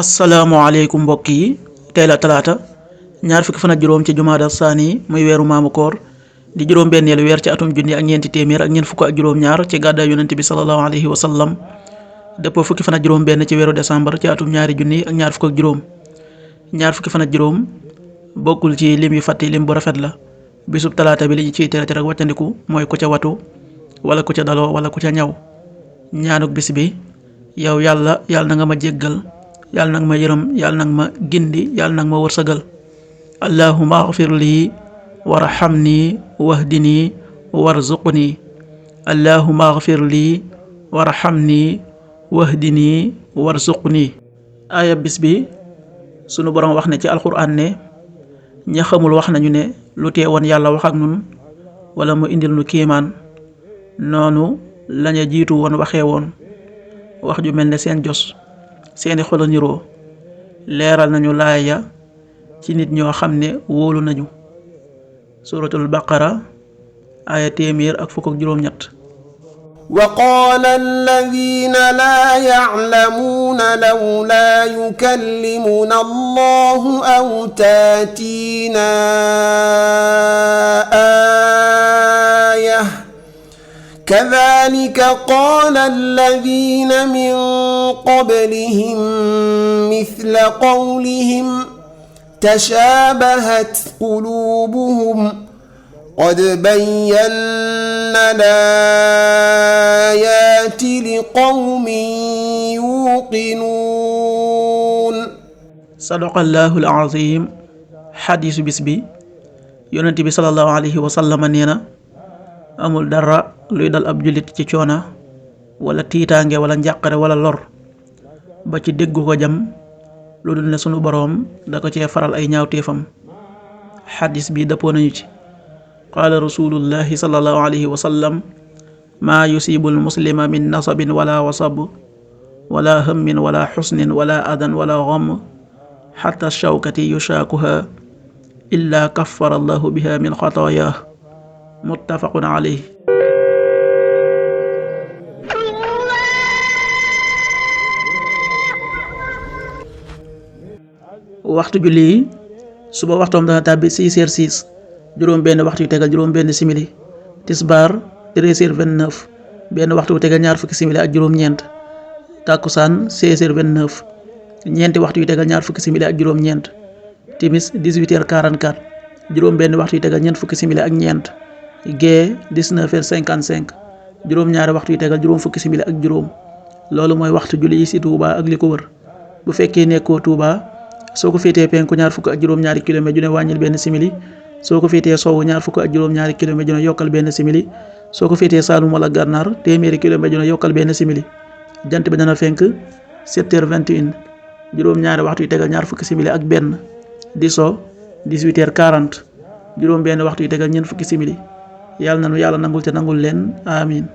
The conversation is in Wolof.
asalaamaaleykum mbokk yi tey la talaata ñaar fukki fan ak juróom ci jumaada saani muy weeru maamu koor di juróom benneelu weer ci atum junni ak ñeenti téeméer ak ñeent fukk ak juróom ñaar ci gàddaay yonent bi sallallahu alayhi wa sallam dëppoo fukki fan ak juróom benn ci weeru décembre ci atum ñaari junni ak ñaar fukk ak juróom ñaar fukki fan ak juróom bokkul ci lim yu fàtti lim bu rafet la bisub talaata bi li ñu ciy tere tere ak wàccandiku mooy ku ca watu wala ku ca daloo wala ku ca ñaw ñaanuk bis bi yow yàlla na nga ma jéggal yàlla nag ma yërëm yàlla nag ma gindi yàlla nag ma wërsëgal allahumma agfir lii warhamni wahdini warzuqni allahumma agfir lii warhamni wahdini warzuqni aaya bis bi sunu borom wax ne ci alxuraan ne ña xamul wax nañu ne lu teewoon yàlla wax ak nun wala mu indil nu kiimaan noonu laña jiitu woon waxee woon wax ju mel ne seen jos seeni xol a niroo leeral nañu laaya ci nit ñoo xam ne wóolu nañu suratul baqara aaya téeméer ak fukk ak juróom-ñett وقال الذين لا يعلمون لولا يكلمنا الله أو تاتينا آية كذلك قال الذين من قبلهم مثل قولهم تشابهت قلوبهم قد بينا الآيات لقوم يوقنون صدق الله العظيم حديث bis bi yonent bi sallallahu alayhi wa sallam nee na amul dara luy dal ab jullit ci coona wala tiitaange wala njàqare wala lor ba ci déggu ko jam lu dul ne sunu boroom da ko cee faral ay ñaawteefam xadis bi dëppoo nañu ci qaala rasulullahi sallallahu alayhi wa sallam maa yusibu almuslima min nasabin wala wasab wala hammin wala xusnin wala adan wala gham xatta shawkati yushaakuha illa kaffara allahu biha min xataayah muttafaqun alayhi waxtu julli yi suba waxtoom dana tàbbi 6h06 juróom benn waxtu yu tegal juróom benn simili tisbaar 13h29 benn waxtu yu tegal ñaar fukki simili ak juróom ñeent takkusaan 16h29 ñeenti waxtu yu tegal ñaar fukki simili ak juróom ñeent timis 18h44 juróom benn waxtu yu tegal ñeent fukki simili ak ñeent gee 19h55 juróom ñaari waxtu yu tegal juróom fukki simili ak juróom loolu mooy waxtu julli yi ci Touba ak li ko wër bu fekkee nekkoo Touba soo ko féetee penku ñaar fukk ak juróom-ñaari kilomètre ju ne wàññil benn simili soo ko féetee sowwu ñaar fukk ak juróom-ñaari kilomètre ju ne yokkal benn simili soo ko féetee Saalum wala Gànnaar téeméeri kilomètre ju ne yokkal benn simili jant bi dana fenk 7h21 juróom-ñaari waxtu yu tegal ñaar fukki simili ak benn di so 18h40 juróom benn waxtu yu tegal ñeent fukki simili yàlla nanu yàlla nangul te nangul leen amin